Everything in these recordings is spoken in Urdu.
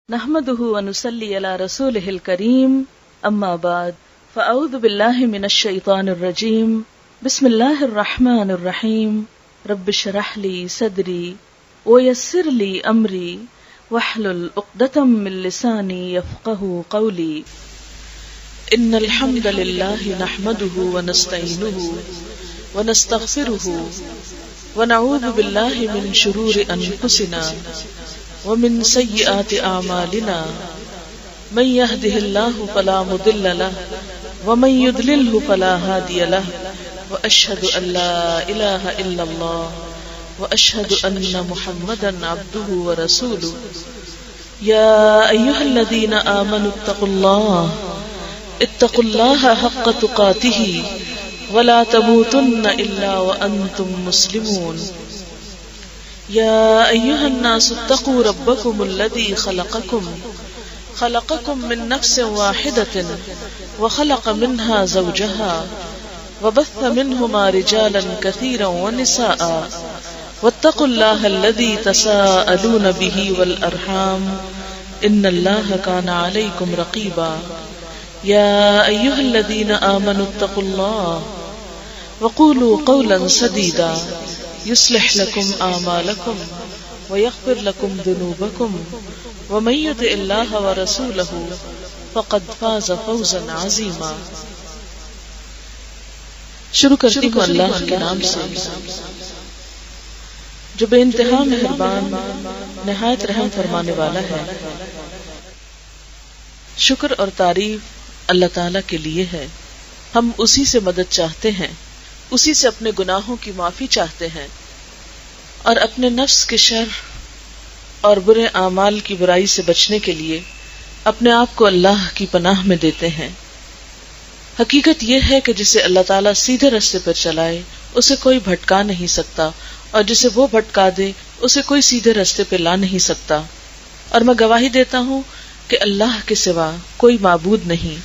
نحمده ونصلي على رسوله الكريم اما بعد فاعوذ بالله من الشيطان الرجيم بسم الله الرحمن الرحيم رب اشرح لي صدري ويسر لي امري واحلل عقدة من لساني يفقهوا قولي ان الحمد لله نحمده ونستعينه ونستغفره ونعوذ بالله من شرور انفسنا ومن سيئات أعمالنا من يهده الله فلا مضل له ومن يضلله فلا هادي له وأشهد أن لا إله إلا الله وأشهد أن محمدا عبده ورسوله يا أيها الذين آمنوا اتقوا الله حق تقاته ولا تموتن إلا وأنتم مسلمون يا أيها الناس اتقوا ربكم الذي خلقكم من نفس واحدة وخلق منها زوجها وبث منهما رجالا كثيرا ونساء واتقوا الله الذي تساءلون به والأرحام إن الله كان عليكم رقيبا يا أيها الذين آمنوا اتقوا الله وقولوا قولا سديدا يصلح لكم أعمالكم ويغفر لكم ذنوبكم ومن يطع الله ورسوله فقد فاز فوزا عظيما. شروع کرتی ہوں اللہ کے نام سے جو بے انتہا مہربان نہایت رحم فرمانے والا ہے. شکر اور تعریف اللہ تعالی کے لیے ہے. ہم اسی سے مدد چاہتے ہیں، اسی سے اپنے گناہوں کی معافی چاہتے ہیں اور اپنے نفس کے شر اور برے اعمال کی برائی سے بچنے کے لیے اپنے آپ کو اللہ کی پناہ میں دیتے ہیں. حقیقت یہ ہے کہ جسے اللہ تعالیٰ سیدھے راستے پر چلائے اسے کوئی بھٹکا نہیں سکتا، اور جسے وہ بھٹکا دے اسے کوئی سیدھے راستے پہ لا نہیں سکتا. اور میں گواہی دیتا ہوں کہ اللہ کے سوا کوئی معبود نہیں،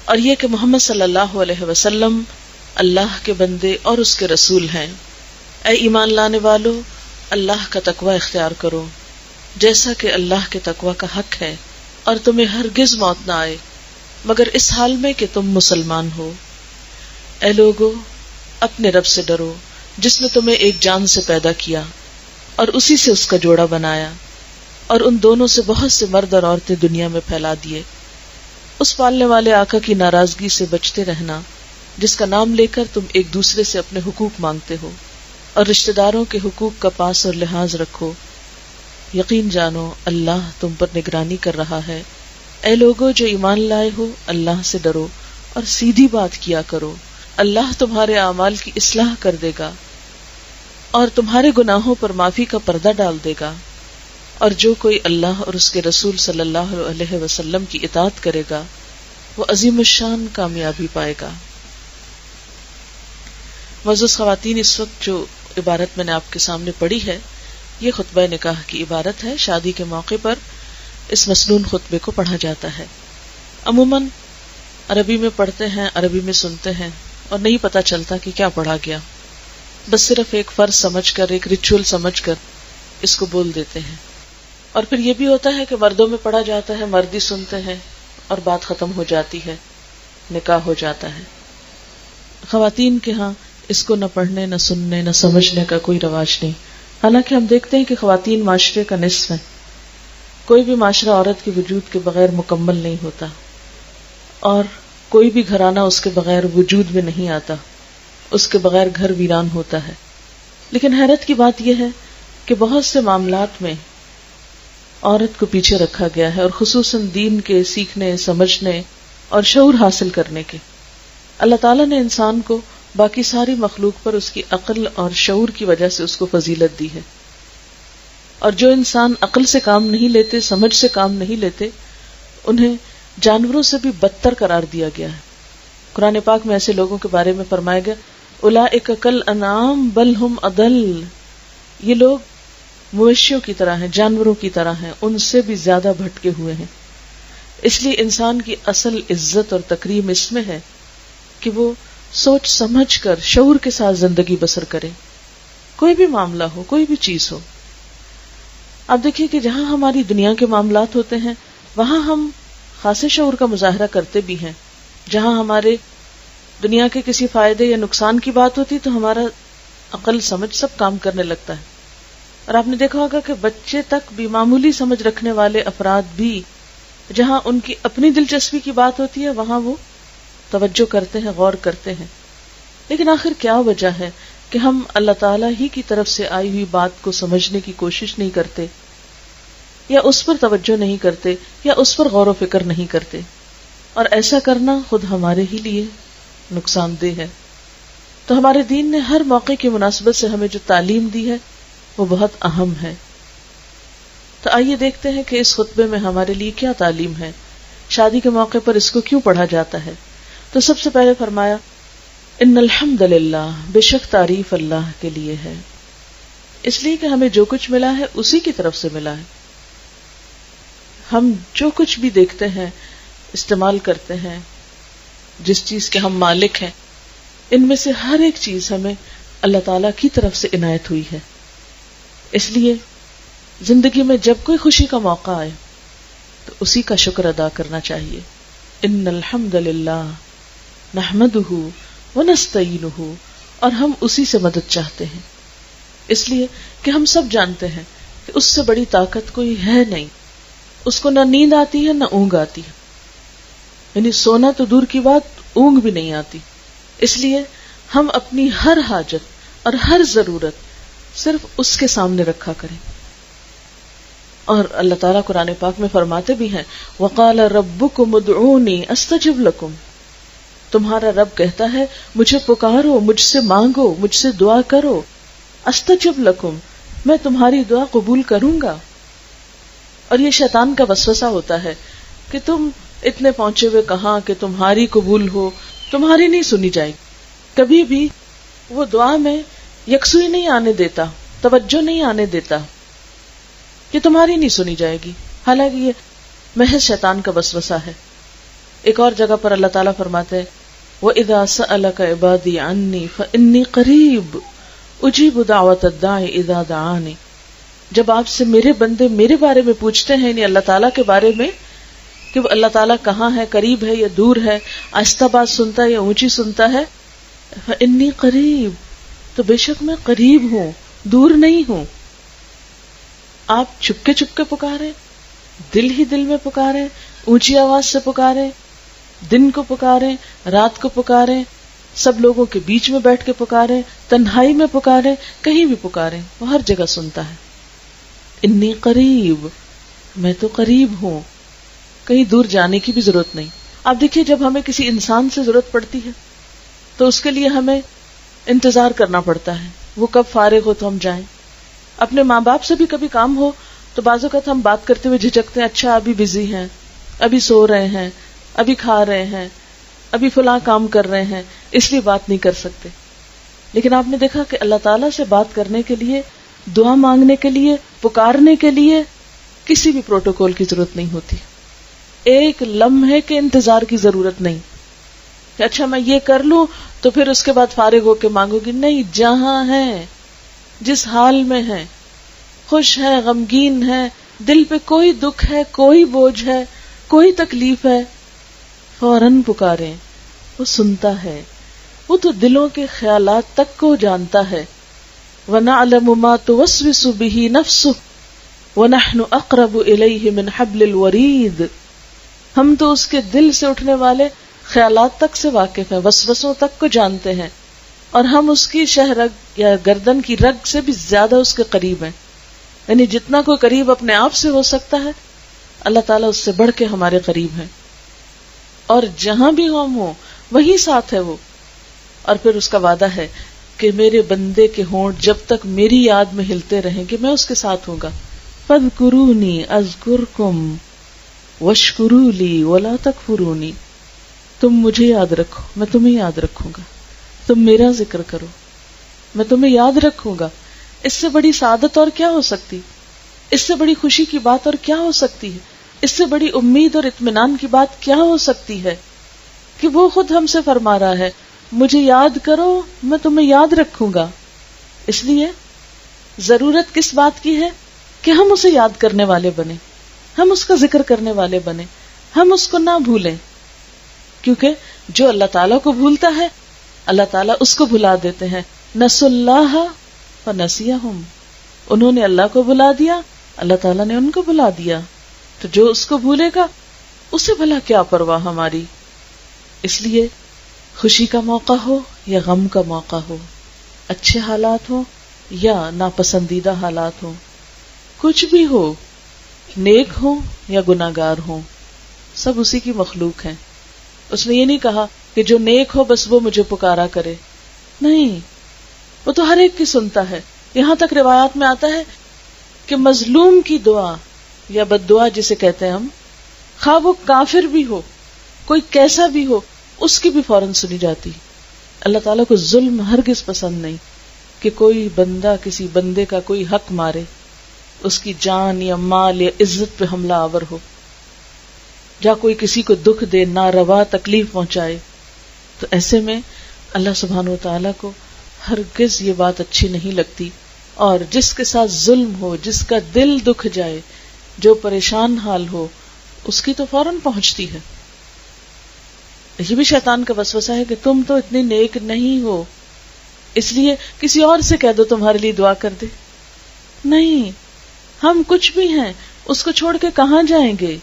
اور یہ کہ محمد صلی اللہ علیہ وسلم اللہ کے بندے اور اس کے رسول ہیں. اے ایمان لانے والو، اللہ کا تقوی اختیار کرو جیسا کہ اللہ کے تقوی کا حق ہے، اور تمہیں ہرگز موت نہ آئے مگر اس حال میں کہ تم مسلمان ہو. اے لوگو، اپنے رب سے ڈرو جس نے تمہیں ایک جان سے پیدا کیا اور اسی سے اس کا جوڑا بنایا، اور ان دونوں سے بہت سے مرد اور عورتیں دنیا میں پھیلا دیے. اس پالنے والے آقا کی ناراضگی سے بچتے رہنا جس کا نام لے کر تم ایک دوسرے سے اپنے حقوق مانگتے ہو، اور رشتہ داروں کے حقوق کا پاس اور لحاظ رکھو. یقین جانو اللہ تم پر نگرانی کر رہا ہے. اے لوگو جو ایمان لائے ہو، اللہ سے ڈرو اور سیدھی بات کیا کرو. اللہ تمہارے اعمال کی اصلاح کر دے گا اور تمہارے گناہوں پر معافی کا پردہ ڈال دے گا. اور جو کوئی اللہ اور اس کے رسول صلی اللہ علیہ وسلم کی اطاعت کرے گا وہ عظیم الشان کامیابی پائے گا. معزز خواتین، اس وقت جو عبارت میں نے آپ کے سامنے پڑھی ہے یہ خطبہ نکاح کی عبارت ہے. شادی کے موقع پر اس مسنون خطبے کو پڑھا جاتا ہے. عموماً عربی میں پڑھتے ہیں، عربی میں سنتے ہیں اور نہیں پتہ چلتا کہ کیا پڑھا گیا، بس صرف ایک فرض سمجھ کر، ایک ریچول سمجھ کر اس کو بول دیتے ہیں. اور پھر یہ بھی ہوتا ہے کہ مردوں میں پڑھا جاتا ہے، مرد ہی سنتے ہیں اور بات ختم ہو جاتی ہے، نکاح ہو جاتا ہے. خواتین کے ہاں اس کو نہ پڑھنے، نہ سننے، نہ سمجھنے کا کوئی رواج نہیں. حالانکہ ہم دیکھتے ہیں کہ خواتین معاشرے کا نصف ہیں. کوئی بھی معاشرہ عورت کے وجود کے بغیر مکمل نہیں ہوتا، اور کوئی بھی گھرانہ اس کے بغیر وجود میں نہیں آتا، اس کے بغیر گھر ویران ہوتا ہے. لیکن حیرت کی بات یہ ہے کہ بہت سے معاملات میں عورت کو پیچھے رکھا گیا ہے، اور خصوصاً دین کے سیکھنے، سمجھنے اور شعور حاصل کرنے کے. اللہ تعالیٰ نے انسان کو باقی ساری مخلوق پر اس کی عقل اور شعور کی وجہ سے اس کو فضیلت دی ہے، اور جو انسان عقل سے کام نہیں لیتے، سمجھ سے کام نہیں لیتے، انہیں جانوروں سے بھی بدتر قرار دیا گیا ہے. قرآن پاک میں ایسے لوگوں کے بارے میں فرمایا گیا اولئک کالانعام بل ہم اضل، یہ لوگ مویشیوں کی طرح ہیں، جانوروں کی طرح ہیں، ان سے بھی زیادہ بھٹکے ہوئے ہیں. اس لیے انسان کی اصل عزت اور تکریم اس میں ہے کہ وہ سوچ سمجھ کر شعور کے ساتھ زندگی بسر کرے. کوئی بھی معاملہ ہو، کوئی بھی چیز ہو. اب دیکھیے کہ جہاں ہماری دنیا کے معاملات ہوتے ہیں وہاں ہم خاص شعور کا مظاہرہ کرتے بھی ہیں. جہاں ہمارے دنیا کے کسی فائدے یا نقصان کی بات ہوتی تو ہمارا عقل سمجھ سب کام کرنے لگتا ہے. اور آپ نے دیکھا ہوگا کہ بچے تک بھی معمولی سمجھ رکھنے والے افراد بھی جہاں ان کی اپنی دلچسپی کی بات ہوتی ہے وہاں وہ توجہ کرتے ہیں، غور کرتے ہیں. لیکن آخر کیا وجہ ہے کہ ہم اللہ تعالیٰ ہی کی طرف سے آئی ہوئی بات کو سمجھنے کی کوشش نہیں کرتے، یا اس پر توجہ نہیں کرتے، یا اس پر غور و فکر نہیں کرتے؟ اور ایسا کرنا خود ہمارے ہی لیے نقصان دہ ہے. تو ہمارے دین نے ہر موقع کی مناسبت سے ہمیں جو تعلیم دی ہے وہ بہت اہم ہے. تو آئیے دیکھتے ہیں کہ اس خطبے میں ہمارے لیے کیا تعلیم ہے، شادی کے موقع پر اس کو کیوں پڑھا جاتا ہے. تو سب سے پہلے فرمایا ان الحمدللہ، بے شک تعریف اللہ کے لیے ہے، اس لیے کہ ہمیں جو کچھ ملا ہے اسی کی طرف سے ملا ہے. ہم جو کچھ بھی دیکھتے ہیں، استعمال کرتے ہیں، جس چیز کے ہم مالک ہیں، ان میں سے ہر ایک چیز ہمیں اللہ تعالی کی طرف سے عنایت ہوئی ہے. اس لیے زندگی میں جب کوئی خوشی کا موقع آئے تو اسی کا شکر ادا کرنا چاہیے. ان الحمدللہ نحمدہ ونستعینہ، اور ہم اسی سے مدد چاہتے ہیں، اس لیے کہ ہم سب جانتے ہیں کہ اس سے بڑی طاقت کوئی ہے نہیں. اس کو نہ نیند آتی ہے نہ اونگ آتی ہے، یعنی سونا تو دور کی بات، اونگ بھی نہیں آتی. اس لیے ہم اپنی ہر حاجت اور ہر ضرورت صرف اس کے سامنے رکھا کریں. اور اللہ تعالیٰ قرآن پاک میں فرماتے بھی ہیں وقال ربکم ادعونی استجب لکم، تمہارا رب کہتا ہے مجھے پکارو، مجھ سے مانگو، مجھ سے دعا کرو، استجب لکم، میں تمہاری دعا قبول کروں گا. اور یہ شیطان کا وسوسہ ہوتا ہے کہ تم اتنے پہنچے ہوئے کہاں کہ تمہاری قبول ہو، تمہاری نہیں سنی جائے گی. کبھی بھی وہ دعا میں یکسوئی نہیں آنے دیتا، توجہ نہیں آنے دیتا کہ تمہاری نہیں سنی جائے گی، حالانکہ یہ محض شیطان کا وسوسہ ہے. ایک اور جگہ پر اللہ تعالیٰ فرماتے ہیں وَإِذَا سَأَلَكَ عِبَادِي عَنِّي فَإِنِّي قَرِيبٌ أُجِيبُ دَعْوَةَ الدَّاعِ إِذَا دَعَانِ. جب آپ سے میرے بندے میرے بارے میں پوچھتے ہیں، یعنی اللہ تعالیٰ کے بارے میں کہ وہ اللہ تعالیٰ کہاں ہے، قریب ہے یا دور ہے، آہستہ بات سنتا ہے یا اونچی سنتا ہے، فَإِنِّي قَرِيبٌ، تو بے شک میں قریب ہوں، دور نہیں ہوں. آپ چھپکے چھپکے پکارے، دل ہی دل میں پکارے، اونچی آواز سے پکارے، دن کو پکارے، رات کو پکارے، سب لوگوں کے بیچ میں بیٹھ کے پکارے، تنہائی میں پکارے، کہیں بھی پکارے، وہ ہر جگہ سنتا ہے. انی قریب، میں تو قریب ہوں، کہیں دور جانے کی بھی ضرورت نہیں. آپ دیکھیے جب ہمیں کسی انسان سے ضرورت پڑتی ہے تو اس کے لیے ہمیں انتظار کرنا پڑتا ہے، وہ کب فارغ ہو تو ہم جائیں. اپنے ماں باپ سے بھی کبھی کام ہو تو بعض اوقات ہم بات کرتے ہوئے جھجکتے ہیں، اچھا ابھی بزی ہیں، ابھی سو رہے ہیں، ابھی کھا رہے ہیں، ابھی فلاں کام کر رہے ہیں، اس لیے بات نہیں کر سکتے. لیکن آپ نے دیکھا کہ اللہ تعالیٰ سے بات کرنے کے لیے، دعا مانگنے کے لیے، پکارنے کے لیے کسی بھی پروٹوکول کی ضرورت نہیں ہوتی. ایک لمحے کے انتظار کی ضرورت نہیں کہ اچھا میں یہ کر لوں تو پھر اس کے بعد فارغ ہو کے مانگو گی. نہیں، جہاں ہے، جس حال میں ہے، خوش ہے، غمگین ہے، دل پہ کوئی دکھ ہے، کوئی بوجھ ہے، کوئی تکلیف ہے، فوراً پکاریں، وہ سنتا ہے. وہ تو دلوں کے خیالات تک کو جانتا ہے. وَنَعْلَمُ مَا تُوَسْوِسُ بِهِ نَفْسُهُ وَنَحْنُ أَقْرَبُ إِلَيْهِ مِنْ حَبْلِ الْوَرِيدِ. ہم تو اس کے دل سے اٹھنے والے خیالات تک سے واقف ہیں، وسوسوں تک کو جانتے ہیں، اور ہم اس کی شہ رگ یا گردن کی رگ سے بھی زیادہ اس کے قریب ہیں. یعنی جتنا کوئی قریب اپنے آپ سے ہو سکتا ہے، اللہ تعالیٰ اس سے بڑھ کے ہمارے قریب ہیں، اور جہاں بھی ہم ہوں وہیں ساتھ ہے وہ. اور پھر اس کا وعدہ ہے کہ میرے بندے کے ہونٹ جب تک میری یاد میں ہلتے رہیں گے میں اس کے ساتھ ہوں گا. فَاذْكُرُونِي أَذْكُرْكُمْ وَاشْكُرُوا لِي وَلَا تَكْفُرُونِي. تم مجھے یاد رکھو، میں تمہیں یاد رکھوں گا. تم میرا ذکر کرو، میں تمہیں یاد رکھوں گا. اس سے بڑی سعادت اور کیا ہو سکتی، اس سے بڑی خوشی کی بات اور کیا ہو سکتی ہے، اس سے بڑی امید اور اطمینان کی بات کیا ہو سکتی ہے کہ وہ خود ہم سے فرما رہا ہے مجھے یاد کرو، میں تمہیں یاد رکھوں گا. اس لیے ضرورت کس بات کی ہے کہ ہم اسے یاد کرنے والے بنے، ہم اس کا ذکر کرنے والے بنے، ہم اس کو نہ بھولیں، کیونکہ جو اللہ تعالیٰ کو بھولتا ہے اللہ تعالیٰ اس کو بھلا دیتے ہیں. نسوا اللہ فنسیہم، انہوں نے اللہ کو بھلا دیا، اللہ تعالیٰ نے ان کو بھلا دیا. تو جو اس کو بھولے گا اسے بھلا کیا پرواہ ہماری. اس لیے خوشی کا موقع ہو یا غم کا موقع ہو، اچھے حالات ہو یا ناپسندیدہ حالات ہو، کچھ بھی ہو، نیک ہو یا گناہگار ہو، سب اسی کی مخلوق ہیں. اس نے یہ نہیں کہا کہ جو نیک ہو بس وہ مجھے پکارا کرے، نہیں، وہ تو ہر ایک کی سنتا ہے. یہاں تک روایات میں آتا ہے کہ مظلوم کی دعا یا بد دعا جسے کہتے ہیں ہم، خواہ وہ کافر بھی ہو، کوئی کیسا بھی ہو، اس کی بھی فوراً سنی جاتی. اللہ تعالیٰ کو ظلم ہرگز پسند نہیں کہ کوئی بندہ کسی بندے کا کوئی حق مارے، اس کی جان یا مال یا عزت پہ حملہ آور ہو، یا کوئی کسی کو دکھ دے، ناروا تکلیف پہنچائے. تو ایسے میں اللہ سبحانہ و تعالیٰ کو ہرگز یہ بات اچھی نہیں لگتی. اور جس کے ساتھ ظلم ہو، جس کا دل دکھ جائے، جو پریشان حال ہو، اس کی تو فوراً پہنچتی ہے. یہ بھی شیطان کا وسوسہ ہے کہ تم تو اتنی نیک نہیں ہو، اس لیے کسی اور سے کہہ دو تمہارے لیے دعا کر دے. نہیں، ہم کچھ بھی ہیں، اس کو چھوڑ کے کہاں جائیں گے؟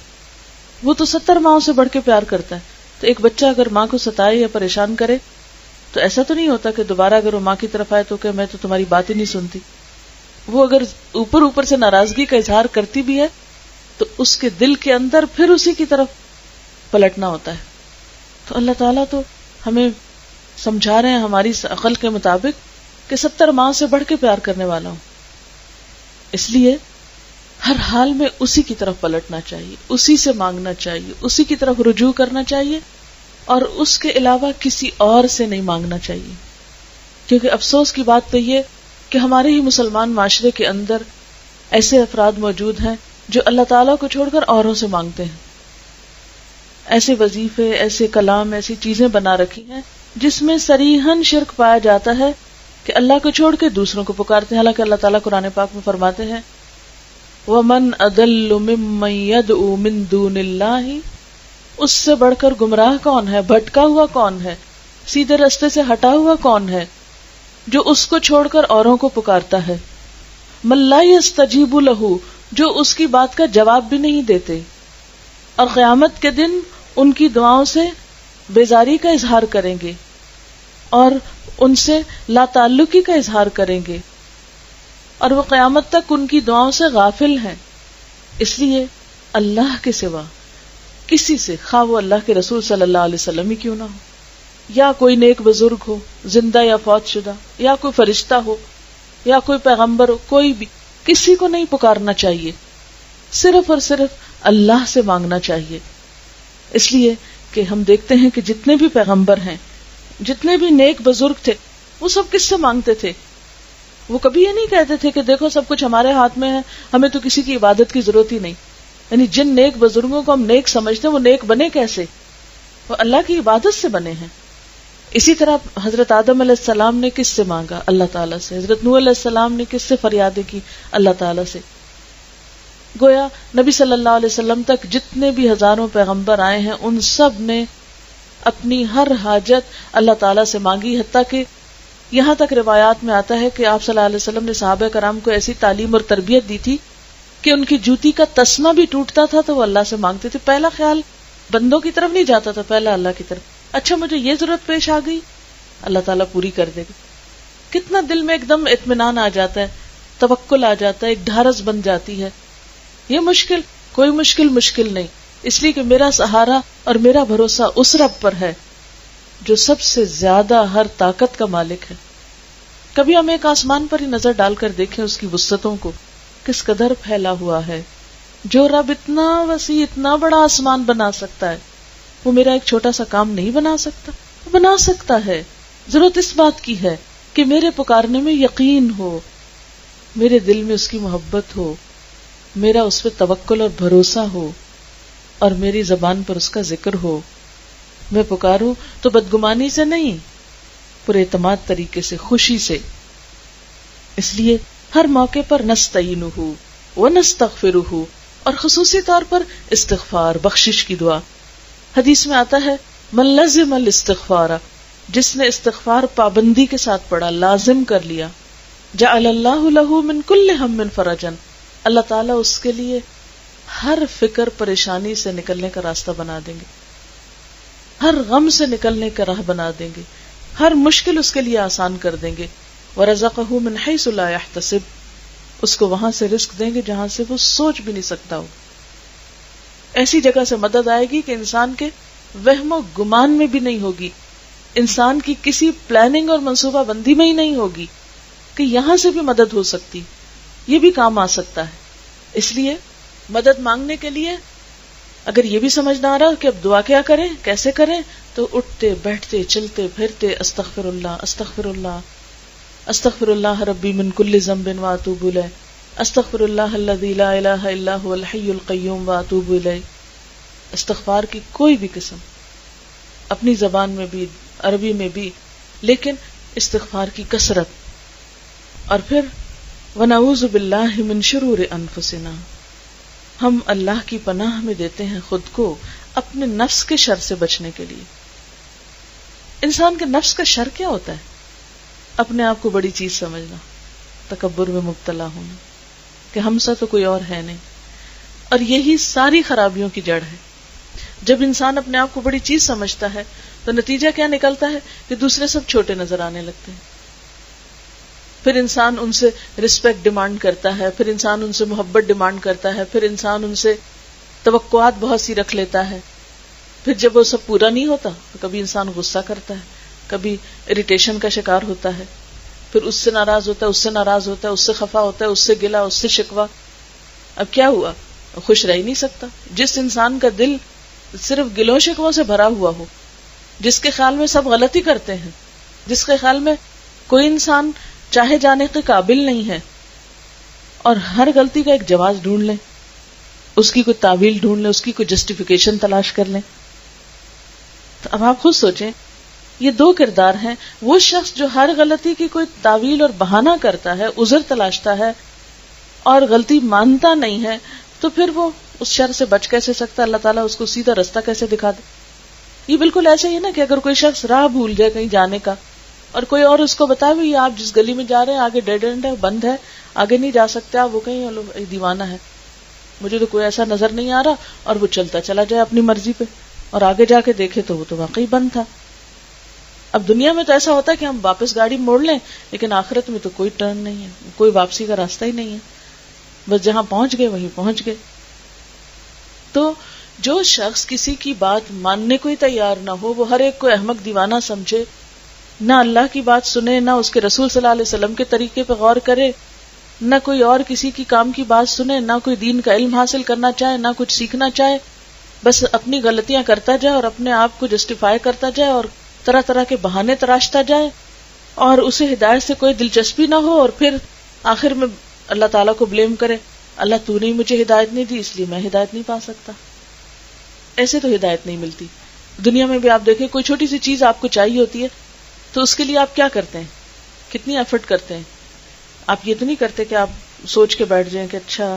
وہ تو 70 ماؤں سے بڑھ کے پیار کرتا ہے. تو ایک بچہ اگر ماں کو ستائے یا پریشان کرے تو ایسا تو نہیں ہوتا کہ دوبارہ اگر وہ ماں کی طرف آئے تو کہ میں تو تمہاری بات ہی نہیں سنتی. وہ اگر اوپر سے ناراضگی کا اظہار کرتی بھی ہے تو اس کے دل کے اندر پھر اسی کی طرف پلٹنا ہوتا ہے. تو اللہ تعالیٰ تو ہمیں سمجھا رہے ہیں ہماری عقل کے مطابق کہ 70 ماہ سے بڑھ کے پیار کرنے والا ہوں. اس لیے ہر حال میں اسی کی طرف پلٹنا چاہیے، اسی سے مانگنا چاہیے، اسی کی طرف رجوع کرنا چاہیے، اور اس کے علاوہ کسی اور سے نہیں مانگنا چاہیے. کیونکہ افسوس کی بات تو یہ کہ ہمارے ہی مسلمان معاشرے کے اندر ایسے افراد موجود ہیں جو اللہ تعالیٰ کو چھوڑ کر اوروں سے مانگتے ہیں. ایسے وظیفے، ایسے کلام، ایسی چیزیں بنا رکھی ہیں جس میں صریحاً شرک پایا جاتا ہے کہ اللہ کو چھوڑ کے دوسروں کو پکارتے ہیں. حالانکہ اللہ تعالیٰ قرآن پاک میں فرماتے ہیں وَمَنْ أَضَلُّ مِمَّنْ يَدْعُو مِن دُونِ اللَّهِ، اس سے بڑھ کر گمراہ کون ہے، بھٹکا ہوا کون ہے، سیدھے راستے سے ہٹا ہوا کون ہے، جو اس کو چھوڑ کر اوروں کو پکارتا ہے. مَن لَا يَسْتَجِيبُ لَهُ، جو اس کی بات کا جواب بھی نہیں دیتے، اور قیامت کے دن ان کی دعاؤں سے بیزاری کا اظہار کریں گے اور ان سے لا تعلقی کا اظہار کریں گے، اور وہ قیامت تک ان کی دعاؤں سے غافل ہیں. اس لیے اللہ کے سوا کسی سے، خواہ وہ اللہ کے رسول صلی اللہ علیہ وسلم ہی کیوں نہ ہو، یا کوئی نیک بزرگ ہو زندہ یا فوت شدہ، یا کوئی فرشتہ ہو یا کوئی پیغمبر ہو، کوئی بھی کسی کو نہیں پکارنا چاہیے، صرف اور صرف اللہ سے مانگنا چاہیے. اس لیے کہ ہم دیکھتے ہیں کہ جتنے بھی پیغمبر ہیں، جتنے بھی نیک بزرگ تھے، وہ سب کس سے مانگتے تھے؟ وہ کبھی یہ نہیں کہتے تھے کہ دیکھو سب کچھ ہمارے ہاتھ میں ہے، ہمیں تو کسی کی عبادت کی ضرورت ہی نہیں. یعنی جن نیک بزرگوں کو ہم نیک سمجھتے ہیں وہ نیک بنے کیسے؟ وہ اللہ کی عبادت سے بنے ہیں. اسی طرح حضرت آدم علیہ السلام نے کس سے مانگا؟ اللہ تعالیٰ سے. حضرت نوح علیہ السلام نے کس سے فریادیں کی؟ اللہ تعالیٰ سے. گویا نبی صلی اللہ علیہ وسلم تک جتنے بھی ہزاروں پیغمبر آئے ہیں ان سب نے اپنی ہر حاجت اللہ تعالیٰ سے مانگی. حتیٰ کہ یہاں تک روایات میں آتا ہے کہ آپ صلی اللہ علیہ وسلم نے صحابہ کرام کو ایسی تعلیم اور تربیت دی تھی کہ ان کی جوتی کا تسمہ بھی ٹوٹتا تھا تو وہ اللہ سے مانگتے تھے. پہلا خیال بندوں کی طرف نہیں جاتا تھا، پہلا اللہ کی طرف. اچھا مجھے یہ ضرورت پیش آ گئی، اللہ تعالیٰ پوری کر دے گا. کتنا دل میں ایک دم اطمینان آ جاتا ہے، توکل آ جاتا ہے، ایک ڈھارس بن جاتی ہے. یہ کوئی مشکل نہیں، اس لیے کہ میرا سہارا اور میرا بھروسہ اس رب پر ہے جو سب سے زیادہ ہر طاقت کا مالک ہے. کبھی ہم ایک آسمان پر ہی نظر ڈال کر دیکھیں اس کی وسعتوں کو، کس قدر پھیلا ہوا ہے. جو رب اتنا وسیع، اتنا بڑا آسمان بنا سکتا ہے، وہ میرا ایک چھوٹا سا کام نہیں بنا سکتا؟ وہ بنا سکتا ہے. ضرورت اس بات کی ہے کہ میرے پکارنے میں یقین ہو، میرے دل میں اس کی محبت ہو، میرا اس پہ توکل اور بھروسہ ہو، اور میری زبان پر اس کا ذکر ہو. میں پکاروں تو بدگمانی سے نہیں، پر اعتماد طریقے سے، خوشی سے. اس لیے ہر موقع پر نستعینہ، وَنَسْتَغْفِرُهُ، اور خصوصی طور پر استغفار، بخشش کی دعا. حدیث میں آتا ہے من لزم الاستغفار، جس نے استغفار پابندی کے ساتھ پڑھا، لازم کر لیا، جعل اللہ لہ من کل ہم فرجا، اللہ تعالیٰ اس کے لیے ہر فکر پریشانی سے نکلنے کا راستہ بنا دیں گے، ہر غم سے نکلنے کا راہ بنا دیں گے، ہر مشکل اس کے لیے آسان کر دیں گے. وَرَزَقَهُ مِنْ حَيْثُ لَا يَحْتَسِبُ، اس کو وہاں سے رزق دیں گے جہاں سے وہ سوچ بھی نہیں سکتا ہو. ایسی جگہ سے مدد آئے گی کہ انسان کے وہم و گمان میں بھی نہیں ہوگی، انسان کی کسی پلاننگ اور منصوبہ بندی میں ہی نہیں ہوگی کہ یہاں سے بھی مدد ہو سکتی، یہ بھی کام آ سکتا ہے. اس لیے مدد مانگنے کے لیے اگر یہ بھی سمجھ نہ آ رہا کہ اب دعا کیا کریں، کیسے کریں، تو اٹھتے بیٹھتے چلتے پھرتے استغفر اللہ استغفر اللہ استغفر اللہ ربی من کل ذنب واتوب الیہ، استغفر اللہ الذی لا الہ الا هو الحی القیوم واتوب الیہ. استغفار کی کوئی بھی قسم، اپنی زبان میں بھی، عربی میں بھی، لیکن استغفار کی کثرت. اور پھر وَنَعُوذُ بِاللَّهِ مِن شُرُورِ أَنفُسِنَا، ہم اللہ کی پناہ میں دیتے ہیں خود کو اپنے نفس کے شر سے بچنے کے لیے. انسان کے نفس کا شر کیا ہوتا ہے؟ اپنے آپ کو بڑی چیز سمجھنا، تکبر میں مبتلا ہونا کہ ہم سا تو کوئی اور ہے نہیں، اور یہی ساری خرابیوں کی جڑ ہے. جب انسان اپنے آپ کو بڑی چیز سمجھتا ہے تو نتیجہ کیا نکلتا ہے کہ دوسرے سب چھوٹے نظر آنے لگتے ہیں. پھر انسان ان سے رسپیکٹ ڈیمانڈ کرتا ہے، پھر انسان ان سے محبت ڈیمانڈ کرتا ہے، پھر انسان ان سے توقعات بہت سی رکھ لیتا ہے. پھر جب وہ سب پورا نہیں ہوتا تو کبھی انسان غصہ کرتا ہے، کبھی اریٹیشن کا شکار ہوتا ہے، پھر اس سے ناراض ہوتا ہے، اس سے ناراض ہوتا ہے، اس سے خفا ہوتا ہے، اس سے گلا، اس سے شکوہ. اب کیا ہوا؟ خوش رہ ہی نہیں سکتا. جس انسان کا دل صرف گلوں شکووں سے بھرا ہوا ہو، جس کے خیال میں سب غلطی کرتے ہیں، جس کے خیال میں کوئی انسان چاہے جانے کے قابل نہیں ہے، اور ہر غلطی کا ایک جواز ڈھونڈ لیں، اس کی کوئی تعویل ڈھونڈ لیں، اس کی کوئی جسٹیفیکیشن تلاش کر لیں. تو اب آپ خود سوچیں، یہ دو کردار ہیں. وہ شخص جو ہر غلطی کی کوئی تعویل اور بہانہ کرتا ہے، عذر تلاشتا ہے اور غلطی مانتا نہیں ہے، تو پھر وہ اس شر سے بچ کیسے سکتا؟ اللہ تعالیٰ اس کو سیدھا رستہ کیسے دکھا دے؟ یہ بالکل ایسے ہی ہے نا کہ اگر کوئی شخص راہ بھول جائے کہیں جانے کا، اور کوئی اور اس کو بتائے بھی آپ جس گلی میں جا رہے ہیں آگے ڈیڈ اینڈ ہے، بند ہے، آگے نہیں جا سکتے آپ، وہ کہیں دیوانہ ہے، مجھے تو کوئی ایسا نظر نہیں آ رہا، اور وہ چلتا چلا جائے اپنی مرضی پہ، اور آگے جا کے دیکھے تو وہ تو واقعی بند تھا. اب دنیا میں تو ایسا ہوتا ہے کہ ہم واپس گاڑی موڑ لیں، لیکن آخرت میں تو کوئی ٹرن نہیں ہے، کوئی واپسی کا راستہ ہی نہیں ہے، بس جہاں پہنچ گئے وہیں پہنچ گئے. تو جو شخص کسی کی بات ماننے کو ہی تیار نہ ہو، وہ ہر ایک کو احمق دیوانہ سمجھے، نہ اللہ کی بات سنے، نہ اس کے رسول صلی اللہ علیہ وسلم کے طریقے پہ غور کرے، نہ کوئی اور کسی کی کام کی بات سنے، نہ کوئی دین کا علم حاصل کرنا چاہے، نہ کچھ سیکھنا چاہے، بس اپنی غلطیاں کرتا جائے اور اپنے آپ کو جسٹیفائی کرتا جائے اور طرح طرح کے بہانے تراشتا جائے، اور اسے ہدایت سے کوئی دلچسپی نہ ہو، اور پھر آخر میں اللہ تعالیٰ کو بلیم کرے، اللہ تو نے مجھے ہدایت نہیں دی اس لیے میں ہدایت نہیں پا سکتا. ایسے تو ہدایت نہیں ملتی. دنیا میں بھی آپ دیکھیں، کوئی چھوٹی سی چیز آپ کو چاہیے ہوتی ہے تو اس کے لیے آپ کیا کرتے ہیں، کتنی ایفرٹ کرتے ہیں. آپ یہ تو نہیں کرتے کہ آپ سوچ کے بیٹھ جائیں کہ اچھا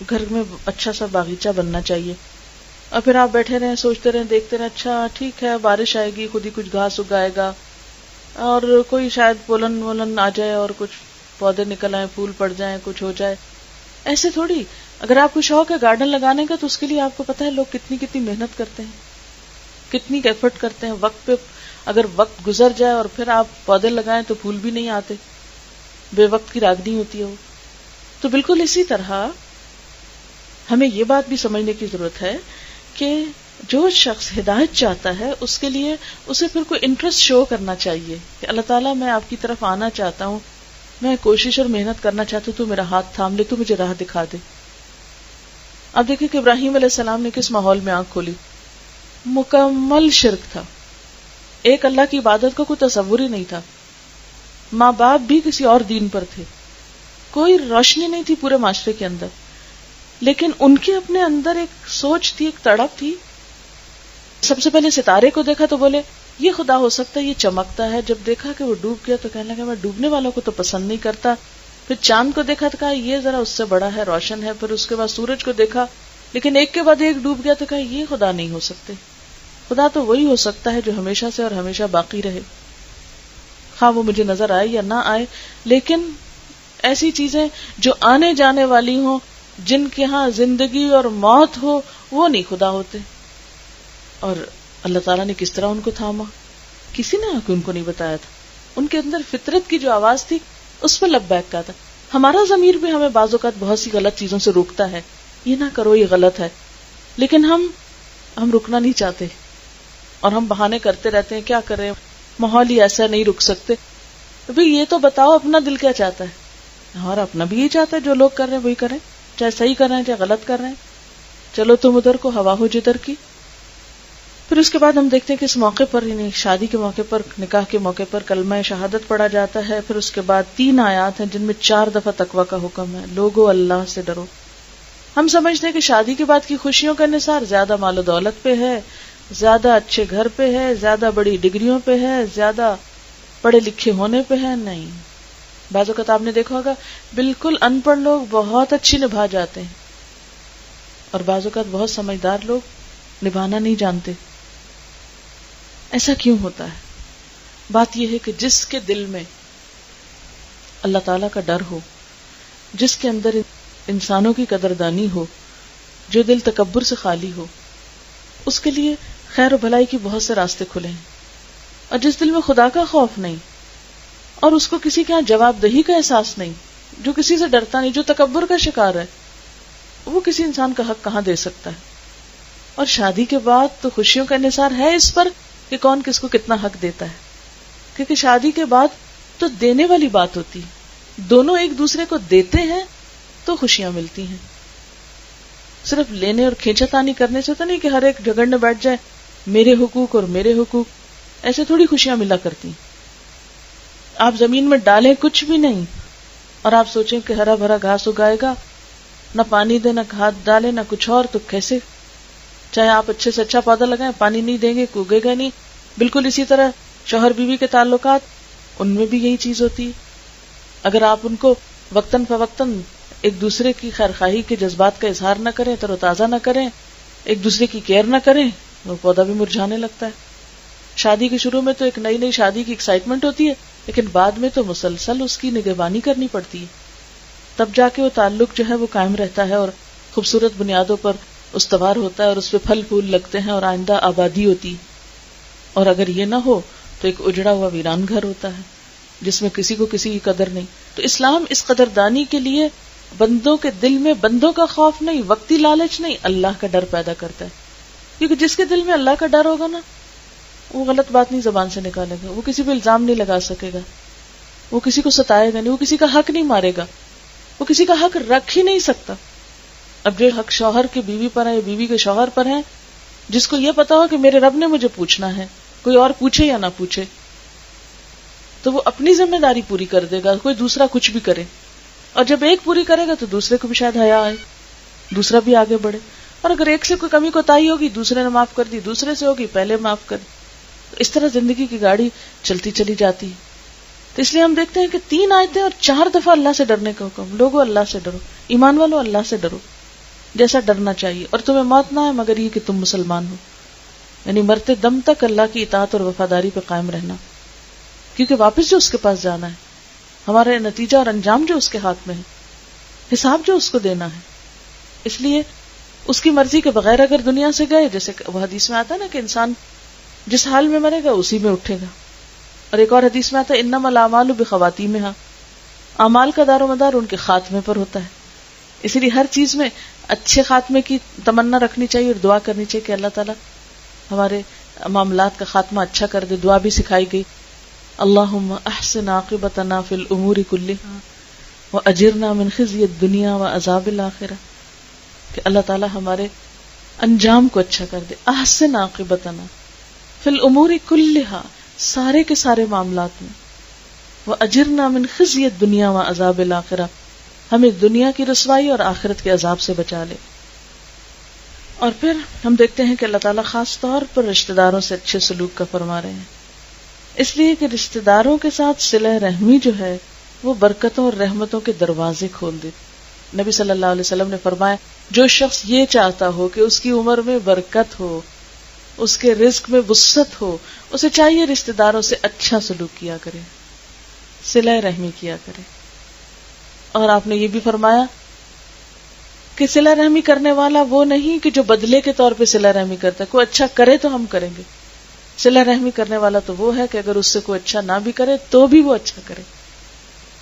گھر میں اچھا سا باغیچہ بننا چاہیے، اور پھر آپ بیٹھے رہیں سوچتے رہیں دیکھتے رہیں اچھا ٹھیک ہے بارش آئے گی خود ہی کچھ گھاس اگائے گا، اور کوئی شاید پولن ولن آ جائے اور کچھ پودے نکل آئے، پھول پڑ جائیں، کچھ ہو جائے. ایسے تھوڑی. اگر آپ کو شوق ہے گارڈن لگانے کا تو اس کے لیے آپ کو پتا ہے لوگ کتنی محنت کرتے ہیں، کتنی ایفرٹ کرتے ہیں. وقت پہ اگر وقت گزر جائے اور پھر آپ پودے لگائیں تو پھول بھی نہیں آتے، بے وقت کی راگنی ہوتی ہے وہ. تو بالکل اسی طرح ہمیں یہ بات بھی سمجھنے کی ضرورت ہے کہ جو شخص ہدایت چاہتا ہے اس کے لیے اسے پھر کوئی انٹرسٹ شو کرنا چاہیے کہ اللہ تعالیٰ میں آپ کی طرف آنا چاہتا ہوں، میں کوشش اور محنت کرنا چاہتا ہوں، تو میرا ہاتھ تھام لے، تو مجھے راہ دکھا دے. اب دیکھیں کہ ابراہیم علیہ السلام نے کس ماحول میں آنکھ کھولی، مکمل شرک تھا، ایک اللہ کی عبادت کا کوئی تصور ہی نہیں تھا، ماں باپ بھی کسی اور دین پر تھے، کوئی روشنی نہیں تھی پورے معاشرے کے اندر، لیکن ان کے اپنے اندر ایک سوچ تھی، ایک تڑپ تھی. سب سے پہلے ستارے کو دیکھا تو بولے یہ خدا ہو سکتا ہے، یہ چمکتا ہے. جب دیکھا کہ وہ ڈوب گیا تو کہنے لگا میں ڈوبنے والوں کو تو پسند نہیں کرتا، پھر چاند کو دیکھا تو کہا یہ ذرا اس سے بڑا ہے، روشن ہے. پھر اس کے بعد سورج کو دیکھا، لیکن ایک کے بعد ایک ڈوب گیا تو کہا یہ خدا نہیں ہو سکتے. خدا تو وہی ہو سکتا ہے جو ہمیشہ سے اور ہمیشہ باقی رہے، خواہ وہ مجھے نظر آئے یا نہ آئے. لیکن ایسی چیزیں جو آنے جانے والی ہوں، جن کے ہاں زندگی اور موت ہو، وہ نہیں خدا ہوتے. اور اللہ تعالیٰ نے کس طرح ان کو تھاما، کسی نے آ کے ان کو نہیں بتایا تھا. ان کے اندر فطرت کی جو آواز تھی اس پہ لبیک کا تھا. ہمارا ضمیر بھی ہمیں بعض اوقات بہت سی غلط چیزوں سے روکتا ہے، یہ نہ کرو یہ غلط ہے، لیکن ہم رکنا نہیں چاہتے اور ہم بہانے کرتے رہتے ہیں. کیا کریں، ماحول ہی ایسا، نہیں رک سکتے. بھئی یہ تو بتاؤ اپنا دل کیا چاہتا ہے. ہمارا اپنا بھی یہی چاہتا ہے جو لوگ کر رہے ہیں وہی کریں، چاہے صحیح کر رہے ہیں چاہے غلط کر رہے ہیں. چلو تم ادھر کو ہوا ہو جدھر کی. پھر اس کے بعد ہم دیکھتے ہیں کہ اس موقع پر، یعنی شادی کے موقع پر، نکاح کے موقع پر کلمہ شہادت پڑھا جاتا ہے. پھر اس کے بعد 3 آیات ہیں جن میں 4 دفعہ تقویٰ کا حکم ہے. لوگو اللہ سے ڈرو. ہم سمجھتے ہیں کہ شادی کے بعد کی خوشیوں کا انحصار زیادہ مال و دولت پہ ہے، زیادہ اچھے گھر پہ ہے، زیادہ بڑی ڈگریوں پہ ہے، زیادہ پڑھے لکھے ہونے پہ ہے. نہیں، بعض اوقات آپ نے دیکھا ہوگا بالکل ان پڑھ لوگ بہت اچھی نبھا جاتے ہیں، اور بعض اوقات بہت سمجھدار لوگ نبھانا نہیں جانتے. ایسا کیوں ہوتا ہے؟ بات یہ ہے کہ جس کے دل میں اللہ تعالیٰ کا ڈر ہو، جس کے اندر انسانوں کی قدردانی ہو، جو دل تکبر سے خالی ہو، اس کے لیے خیر و بھلائی کی بہت سے راستے کھلے ہیں. اور جس دل میں خدا کا خوف نہیں اور اس کو کسی کے یہاں جواب دہی کا احساس نہیں، جو کسی سے ڈرتا نہیں، جو تکبر کا شکار ہے، وہ کسی انسان کا حق کہاں دے سکتا ہے. اور شادی کے بعد تو خوشیوں کا انحصار ہے اس پر کہ کون کس کو کتنا حق دیتا ہے، کیونکہ شادی کے بعد تو دینے والی بات ہوتی ہے. دونوں ایک دوسرے کو دیتے ہیں تو خوشیاں ملتی ہیں. صرف لینے اور کھینچا تانی کرنے سے تو نہیں کہ ہر ایک جھگڑنے بیٹھ جائے میرے حقوق اور میرے حقوق. ایسے تھوڑی خوشیاں ملا کرتی. آپ زمین میں ڈالیں کچھ بھی نہیں اور آپ سوچیں کہ ہرا بھرا گھاس اگائے گا، نہ پانی دے، نہ کھاد ڈالے، نہ کچھ اور، تو کیسے؟ چاہے آپ اچھے سے اچھا پودا لگائیں، پانی نہیں دیں گے اگے گا نہیں. بالکل اسی طرح شوہر بیوی کے تعلقات، ان میں بھی یہی چیز ہوتی ہے. اگر آپ ان کو وقتاً فوقتاً ایک دوسرے کی خیرخواہی کے جذبات کا اظہار نہ کریں، تر و تازہ نہ کریں، ایک دوسرے کی کیئر نہ کریں، وہ پودا بھی مرجھانے لگتا ہے. شادی کے شروع میں تو ایک نئی شادی کی ایکسائٹمنٹ ہوتی ہے، لیکن بعد میں تو مسلسل اس کی نگہبانی کرنی پڑتی ہے. تب جا کے وہ تعلق جو ہے وہ قائم رہتا ہے اور خوبصورت بنیادوں پر استوار ہوتا ہے اور اس پہ پھل پھول لگتے ہیں اور آئندہ آبادی ہوتی. اور اگر یہ نہ ہو تو ایک اجڑا ہوا ویران گھر ہوتا ہے جس میں کسی کو کسی کی قدر نہیں. تو اسلام اس قدردانی کے لیے بندوں کے دل میں بندوں کا خوف نہیں، وقتی لالچ نہیں، اللہ کا ڈر پیدا کرتا ہے. کیونکہ جس کے دل میں اللہ کا ڈر ہوگا نا، وہ غلط بات نہیں زبان سے نکالے گا، وہ کسی پہ الزام نہیں لگا سکے گا، وہ کسی کو ستائے گا نہیں، وہ کسی کا حق نہیں مارے گا، وہ کسی کا حق رکھ ہی نہیں سکتا. اب جو حق شوہر کے بیوی پر ہے یا بیوی کے شوہر پر ہے، جس کو یہ پتا ہو کہ میرے رب نے مجھے پوچھنا ہے، کوئی اور پوچھے یا نہ پوچھے، تو وہ اپنی ذمہ داری پوری کر دے گا، کوئی دوسرا کچھ بھی کرے. اور جب ایک پوری کرے گا تو دوسرے کو بھی شاید حیا آئے، دوسرا بھی آگے بڑھے. اور اگر ایک سے کوئی کمی کوتاہی ہوگی، دوسرے نے معاف کر دی، دوسرے سے ہوگی، پہلے معاف کر دی. تو اس طرح زندگی کی گاڑی چلتی چلی جاتی ہے. تو اس لیے ہم دیکھتے ہیں کہ 3 آیتیں اور 4 دفعہ اللہ سے ڈرنے کا حکم. لوگو اللہ سے ڈرو، ایمان والو اللہ سے ڈرو جیسا ڈرنا چاہیے، اور تمہیں موت نہ ہے مگر یہ کہ تم مسلمان ہو. یعنی مرتے دم تک اللہ کی اطاعت اور وفاداری پہ قائم رہنا، کیونکہ واپس جو اس کے پاس جانا ہے، ہمارا نتیجہ اور انجام جو اس کے ہاتھ میں ہے، حساب جو اس کو دینا ہے. اس لیے اس کی مرضی کے بغیر اگر دنیا سے گئے، جیسے وہ حدیث میں آتا ہے نا کہ انسان جس حال میں مرے گا اسی میں اٹھے گا. اور ایک اور حدیث میں آتا ہے انما الاعمال بخواتیمہا، اعمال کا دار و مدار ان کے خاتمے پر ہوتا ہے. اسی لیے ہر چیز میں اچھے خاتمے کی تمنا رکھنی چاہیے اور دعا کرنی چاہیے کہ اللہ تعالیٰ ہمارے معاملات کا خاتمہ اچھا کر دے. دعا بھی سکھائی گئی، اللہم احسن عاقبتنا فی الامور کلہا واجرنا من خزی الدنیا وعذاب الآخرہ، کہ اللہ تعالیٰ ہمارے انجام کو اچھا کر دے. احسن عاقبتنا فی الامور کلہا، سارے کے سارے معاملات میں، واجرنا من خزی الدنیا وعذاب الآخرہ، ہمیں دنیا کی رسوائی اور آخرت کے عذاب سے بچا لے. اور پھر ہم دیکھتے ہیں کہ اللہ تعالیٰ خاص طور پر رشتہ داروں سے اچھے سلوک کا فرما رہے ہیں، اس لیے کہ رشتہ داروں کے ساتھ صلہ رحمی جو ہے وہ برکتوں اور رحمتوں کے دروازے کھول دیتی. نبی صلی اللہ علیہ وسلم نے فرمایا جو شخص یہ چاہتا ہو کہ اس کی عمر میں برکت ہو، اس کے رزق میں وسعت ہو، اسے چاہیے رشتہ داروں سے اچھا سلوک کیا کرے، صلہ رحمی کیا کرے. اور آپ نے یہ بھی فرمایا کہ صلہ رحمی کرنے والا وہ نہیں کہ جو بدلے کے طور پہ صلہ رحمی کرتا ہے. کوئی اچھا کرے تو ہم کریں گے. صلہ رحمی کرنے والا تو وہ ہے کہ اگر اس سے کوئی اچھا نہ بھی کرے تو بھی وہ اچھا کرے،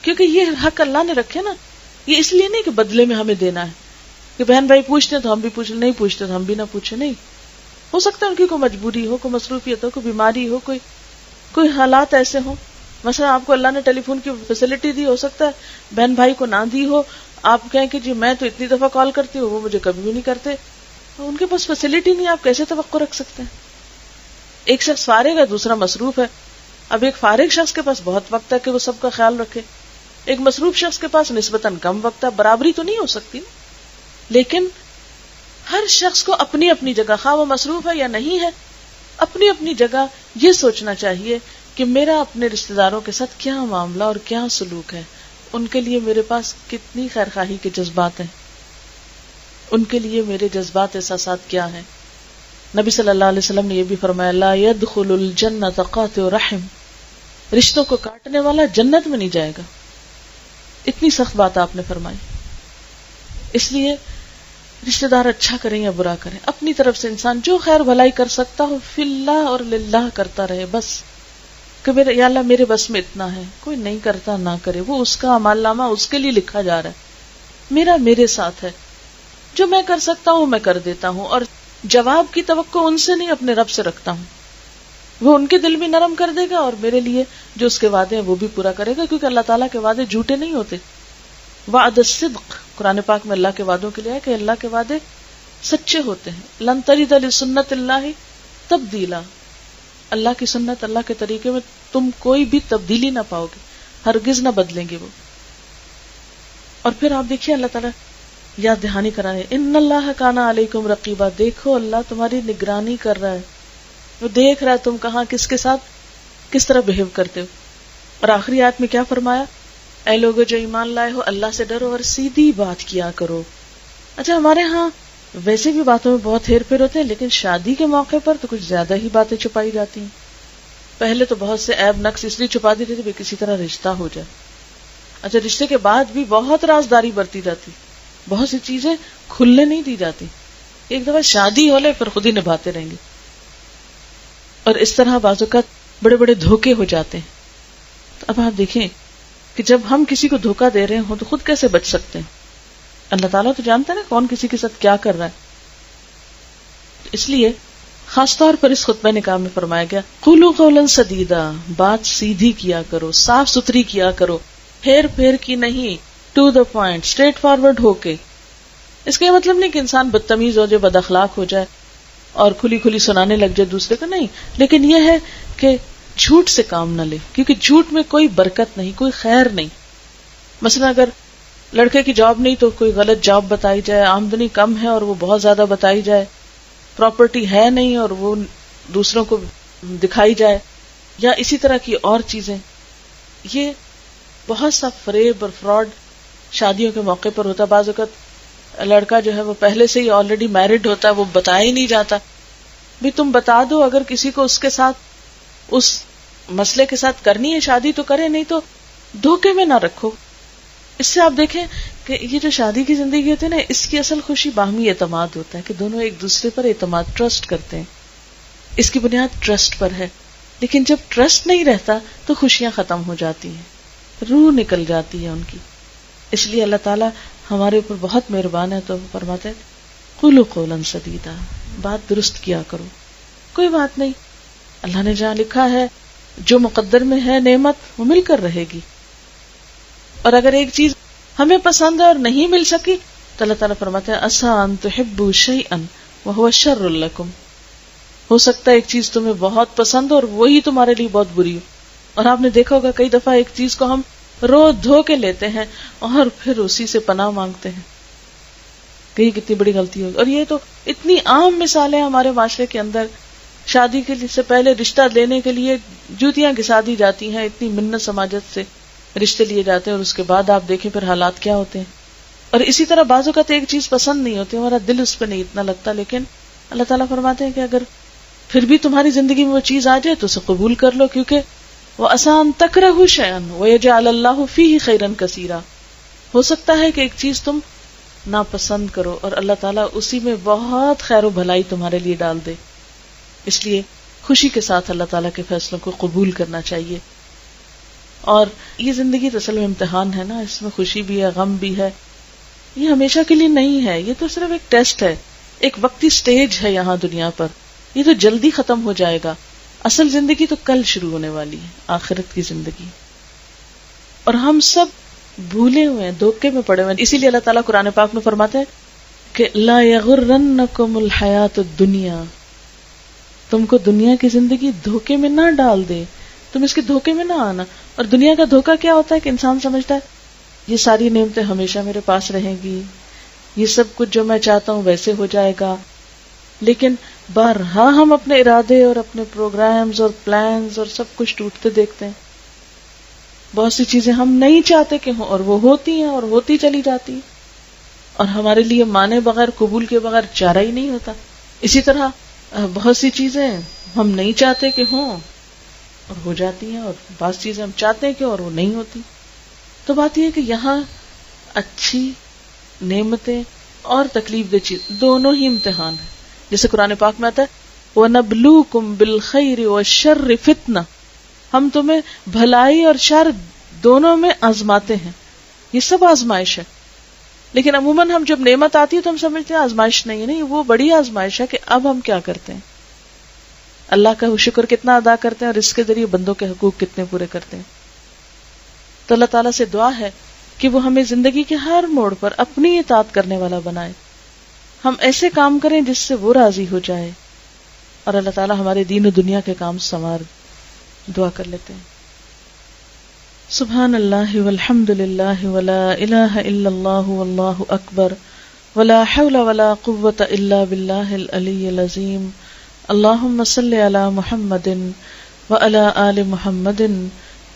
کیونکہ یہ حق اللہ نے رکھے نا. یہ اس لیے نہیں کہ بدلے میں ہمیں دینا ہے کہ بہن بھائی پوچھتے تو ہم بھی پوچھ، نہیں پوچھتے تو ہم بھی نہ پوچھیں. نہیں، ہو سکتا ہے ان کی کوئی مجبوری ہو، کوئی مصروفیت ہو، کوئی بیماری ہو، کوئی حالات ایسے ہوں. مثلا آپ کو اللہ نے ٹیلی فون کی فیسلٹی دی، ہو سکتا ہے بہن بھائی کو نہ دی ہو. آپ کہیں کہ جی میں تو اتنی دفعہ کال کرتی ہوں، وہ مجھے کبھی بھی نہیں کرتے. ان کے پاس فیسلٹی نہیں، آپ کیسے توقع رکھ سکتے ہیں؟ ایک شخص فارغ ہے، دوسرا مصروف ہے. اب ایک فارغ شخص کے پاس بہت وقت ہے کہ وہ سب کا خیال رکھے، ایک مصروف شخص کے پاس نسبتاً کم وقت ہے. برابری تو نہیں ہو سکتی نا. لیکن ہر شخص کو اپنی اپنی جگہ، خواہ وہ مصروف ہے یا نہیں ہے، اپنی اپنی جگہ یہ سوچنا چاہیے کہ میرا اپنے رشتہ داروں کے ساتھ کیا معاملہ اور کیا سلوک ہے، ان کے لیے میرے پاس کتنی خیر خواہی کے جذبات ہیں، ان کے لیے میرے جذبات احساسات کیا ہیں. نبی صلی اللہ علیہ وسلم نے یہ بھی فرمایا لا يدخل الجنۃ قاطع رحم، رشتوں کو کاٹنے والا جنت میں نہیں جائے گا. اتنی سخت بات آپ نے فرمائی. اس لیے رشتہ دار اچھا کریں یا برا کریں، اپنی طرف سے انسان جو خیر بھلائی کر سکتا ہو فی اللہ اور للہ کرتا رہے. بس کہ یا اللہ میرے بس میں اتنا ہے، کوئی نہیں کرتا نہ کرے، وہ اس کا اعمال نامہ اس کے لیے لکھا جا رہا ہے. میرے ساتھ ہے، جو میں کر سکتا ہوں میں کر دیتا ہوں، اور جواب کی توقع ان سے نہیں اپنے رب سے رکھتا ہوں. وہ ان کے دل بھی نرم کر دے گا اور میرے لیے جو اس کے وعدے ہیں وہ بھی پورا کرے گا، کیونکہ اللہ تعالیٰ کے وعدے جھوٹے نہیں ہوتے. وعد الصدق قرآن پاک میں اللہ کے وعدوں کے لیے ہے کہ اللہ کے وعدے سچے ہوتے ہیں. لن تجد لسنت اللہ تبدیلا، اللہ کی سنت، اللہ کے طریقے میں تم کوئی بھی تبدیلی نہ پاؤ گے، ہرگز نہ بدلیں گے وہ. اور پھر آپ دیکھیے اللہ تعالیٰ یاد دہانی کرانے، ان اللہ کان علیکم رقیبا، دیکھو اللہ تمہاری نگرانی کر رہا ہے، وہ دیکھ رہا ہے تم کہاں کس کے ساتھ کس طرح بہیو کرتے ہو. اور آخری آیت میں کیا فرمایا؟ اے لوگو جو ایمان لائے ہو اللہ سے ڈرو اور سیدھی بات کیا کرو. اچھا ہمارے ہاں ویسے بھی باتوں میں بہت ہیر پھیر ہوتے ہیں، لیکن شادی کے موقع پر تو کچھ زیادہ ہی باتیں چھپائی جاتی ہیں. پہلے تو بہت سے عیب نقص اس لیے چھپا دیتے تھے کہ کسی طرح رشتہ ہو جائے. اچھا رشتے کے بعد بھی بہت رازداری برتی جاتی، بہت سی چیزیں کھلنے نہیں دی جاتی. ایک دفعہ شادی ہو لے پھر خود ہی نبھاتے رہیں گے. اور اس طرح بعض اوقات بڑے بڑے دھوکے ہو جاتے ہیں. تو اب آپ دیکھیں کہ جب ہم کسی کو دھوکہ دے رہے ہوں تو خود کیسے بچ سکتے ہیں؟ اللہ تعالیٰ تو جانتا ہے نا کون کسی کے ساتھ کیا کر رہا ہے. اس لیے خاص طور پر اس خطبہ نکاح میں فرمایا گیا قولوا قولا سدیدا، بات سیدھی کیا کرو، صاف ستھری کیا کرو، ہیر پھیر کی نہیں، to the point, straight forward ہو کے. اس کا یہ مطلب نہیں کہ انسان بدتمیز ہو جائے، بد اخلاق ہو جائے اور کھلی کھلی سنانے لگ جائے دوسرے کو، نہیں. لیکن یہ ہے کہ جھوٹ سے کام نہ لے، کیونکہ جھوٹ میں کوئی برکت نہیں، کوئی خیر نہیں. مثلا اگر لڑکے کی جاب نہیں تو کوئی غلط جاب بتائی جائے، آمدنی کم ہے اور وہ بہت زیادہ بتائی جائے، پراپرٹی ہے نہیں اور وہ دوسروں کو دکھائی جائے، یا اسی طرح کی اور چیزیں. یہ بہت سا فریب اور فراڈ شادیوں کے موقع پر ہوتا. بعض اوقات لڑکا جو ہے وہ پہلے سے ہی آلریڈی میرڈ ہوتا ہے، وہ بتایا ہی نہیں جاتا. بھی تم بتا دو، اگر کسی کو اس کے ساتھ اس مسئلے کے ساتھ کرنی ہے شادی تو کرے، نہیں تو دھوکے میں نہ رکھو. اس سے آپ دیکھیں کہ یہ جو شادی کی زندگی ہوتی ہے نا، اس کی اصل خوشی باہمی اعتماد ہوتا ہے کہ دونوں ایک دوسرے پر اعتماد، ٹرسٹ کرتے ہیں. اس کی بنیاد ٹرسٹ پر ہے. لیکن جب ٹرسٹ نہیں رہتا تو خوشیاں ختم ہو جاتی ہیں، روح نکل جاتی ہے ان کی. اس لیے اللہ تعالیٰ ہمارے اوپر بہت مہربان ہے، تو فرماتے ہیں قولوا قولا سدیدا، بات درست کیا کرو. کوئی بات نہیں، اللہ نے جہاں لکھا ہے، جو مقدر میں ہے نعمت وہ مل کر رہے گی. اور اگر ایک چیز ہمیں پسند ہے اور نہیں مل سکی تو اللہ تعالیٰ فرماتے ہیں عسیٰ ان تحبوا شیئا وہو شر لکم، ہو سکتا ہے ایک چیز تمہیں بہت پسند اور وہی تمہارے لیے بہت بری ہو. اور آپ نے دیکھا ہوگا کئی دفعہ ایک چیز کو ہم رو دھو کے لیتے ہیں اور پھر اسی سے پناہ مانگتے ہیں. کہ کتنی بڑی غلطی ہوگی. اور یہ تو اتنی عام مثالیں ہمارے معاشرے کے اندر. شادی کے سے پہلے رشتہ لینے کے لیے جوتیاں گھسا دی جاتی ہیں اتنی منت سماجت سے، رشتے لیے جاتے ہیں اور اس کے بعد آپ دیکھیں پھر حالات کیا ہوتے ہیں. اور اسی طرح بعض اوقات ایک چیز پسند نہیں ہوتی, ہمارا دل اس پہ نہیں اتنا لگتا, لیکن اللہ تعالیٰ فرماتے ہیں کہ اگر پھر بھی تمہاری زندگی میں وہ چیز آ جائے تو اسے قبول کر لو, کیونکہ وَعَسَىٰ أَن تَكْرَهُوا شَيْئًا وَيَجْعَلَ اللَّهُ فِيهِ خَيْرًا كَثِيرًا. ہو سکتا ہے کہ ایک چیز تم ناپسند کرو اور اللہ تعالیٰ اسی میں بہت خیر و بھلائی تمہارے لیے ڈال دے. اس لیے خوشی کے ساتھ اللہ تعالیٰ کے فیصلوں کو قبول کرنا چاہیے. اور یہ زندگی تو اصل میں امتحان ہے نا, اس میں خوشی بھی ہے, غم بھی ہے, یہ ہمیشہ کے لیے نہیں ہے, یہ تو صرف ایک ٹیسٹ ہے, ایک وقتی سٹیج ہے یہاں دنیا پر, یہ تو جلدی ختم ہو جائے گا. اصل زندگی تو کل شروع ہونے والی ہے, آخرت کی زندگی. اور ہم سب بھولے ہوئے ہیں, دھوکے میں پڑے ہوئے ہیں. اسی لیے اللہ تعالیٰ قرآن پاک میں فرماتے ہیں کہ لا یغرنکم الحیات الدنیا, تم کو دنیا کی زندگی دھوکے میں نہ ڈال دے, تم اس کے دھوکے میں نہ آنا. اور دنیا کا دھوکا کیا ہوتا ہے کہ انسان سمجھتا ہے یہ ساری نعمتیں ہمیشہ میرے پاس رہیں گی, یہ سب کچھ جو میں چاہتا ہوں ویسے ہو جائے گا. لیکن بارہا ہم اپنے ارادے اور اپنے پروگرامز اور پلانز اور سب کچھ ٹوٹتے دیکھتے ہیں. بہت سی چیزیں ہم نہیں چاہتے کہ ہوں اور وہ ہوتی ہیں اور ہوتی چلی جاتی ہیں, اور ہمارے لیے مانے بغیر, قبول کے بغیر چارہ ہی نہیں ہوتا. اسی طرح بہت سی چیزیں ہم نہیں چاہتے کہ ہوں اور ہو جاتی ہیں, اور بعض چیزیں ہم چاہتے ہیں کہ اور وہ نہیں ہوتی. تو بات یہ ہے کہ یہاں اچھی نعمتیں اور تکلیف دہ چیز دونوں ہی امتحان ہیں. جیسے قرآن پاک میں آتا ہے وَنَبْلُوكُمْ بِالْخَيْرِ وَالشَّرِّ فِتْنَةً, ہم تمہیں بھلائی اور شر دونوں میں آزماتے ہیں. یہ سب آزمائش ہے. لیکن عموماً ہم جب نعمت آتی ہے تو ہم سمجھتے ہیں آزمائش نہیں ہے. نہیں, وہ بڑی آزمائش ہے کہ اب ہم کیا کرتے ہیں, اللہ کا شکر کتنا ادا کرتے ہیں اور اس کے ذریعے بندوں کے حقوق کتنے پورے کرتے ہیں. تو اللہ تعالیٰ سے دعا ہے کہ وہ ہمیں زندگی کے ہر موڑ پر اپنی اطاعت کرنے والا بنائے. ہم ایسے کام کریں جس سے وہ راضی ہو جائے, اور اللہ تعالیٰ ہمارے دین و دنیا کے کام سنوار. دعا کر لیتے ہیں. سبحان اللہ والحمد للہ ولا الہ الا اللہ واللہ اکبر ولا حول ولا قوة الا باللہ العلی العظیم. اللہم صلی علی محمد وعلی آل محمد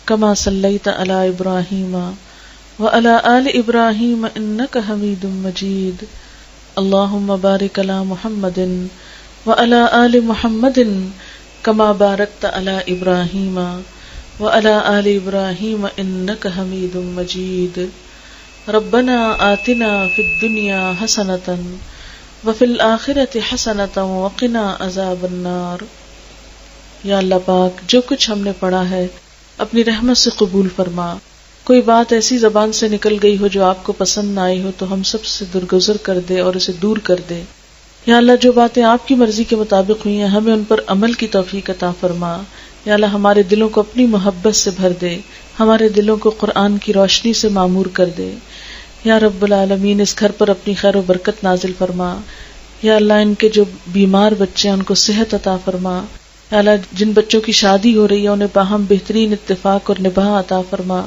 کما صلیت علی ابراہیم وعلی آل ابراہیم انک حمید مجید. اللہم بارک علی محمد وعلی آل محمد کما بارکت علی ابراہیم وعلی آل ابراہیم انک حمید مجید. ربنا آتنا فی الدنیا حسنۃ وفی الآخرۃ حسنۃ وقنا عذاب النار. یا اللہ پاک, جو کچھ ہم نے پڑھا ہے اپنی رحمت سے قبول فرما. کوئی بات ایسی زبان سے نکل گئی ہو جو آپ کو پسند نہ آئی ہو تو ہم سب سے درگزر کر دے اور اسے دور کر دے. یا اللہ, جو باتیں آپ کی مرضی کے مطابق ہوئی ہیں ہمیں ان پر عمل کی توفیق عطا فرما. یا اللہ, ہمارے دلوں کو اپنی محبت سے بھر دے, ہمارے دلوں کو قرآن کی روشنی سے معمور کر دے. یا رب العالمین, اس گھر پر اپنی خیر و برکت نازل فرما. یا اللہ, ان کے جو بیمار بچے ہیں ان کو صحت عطا فرما. یا اللہ, جن بچوں کی شادی ہو رہی ہے انہیں باہم بہترین اتفاق اور نباہ عطا فرما.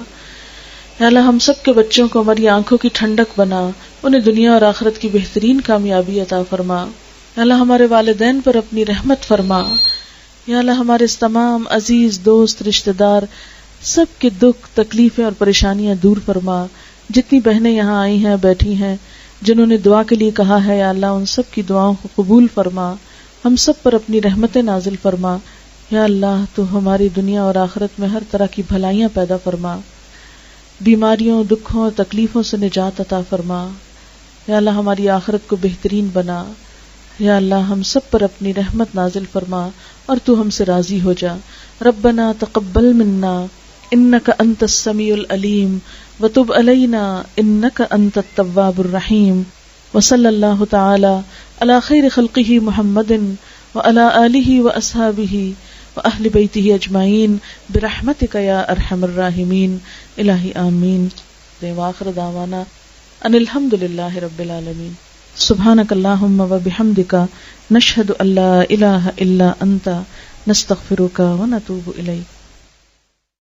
یا اللہ, ہم سب کے بچوں کو ہماری آنکھوں کی ٹھنڈک بنا, انہیں دنیا اور آخرت کی بہترین کامیابی عطا فرما. یا اللہ, ہمارے والدین پر اپنی رحمت فرما. یا اللہ, ہمارے اس تمام عزیز دوست رشتہ دار سب کے دکھ تکلیفیں اور پریشانیاں دور فرما. جتنی بہنیں یہاں آئی ہیں بیٹھی ہیں جنہوں نے دعا کے لیے کہا ہے, یا اللہ ان سب کی دعاؤں کو قبول فرما. ہم سب پر اپنی رحمتیں نازل فرما. یا اللہ, تو ہماری دنیا اور آخرت میں ہر طرح کی بھلائیاں پیدا فرما, بیماریوں دکھوں اور تکلیفوں سے نجات عطا فرما. یا اللہ, ہماری آخرت کو بہترین بنا. یا اللہ, ہم سب پر اپنی رحمت نازل فرما اور تو ہم سے راضی ہو جا. ربنا تقبل منا انک انت السمیع العلیم وتب علینا انک انت التواب الرحیم. وصلی اللہ تعالی علی خیر خلقہ محمد وعلی آلہ واصحابہ واہل بیتہ اجمعین برحمتک یا ارحم الراحمین. الہی آمین. وآخر دعوانا ان الحمد للہ رب العالمین. سبحانک اللہم وبحمدک نشہد ان لا الہ الا انت نستغفرک ونتوب الیک.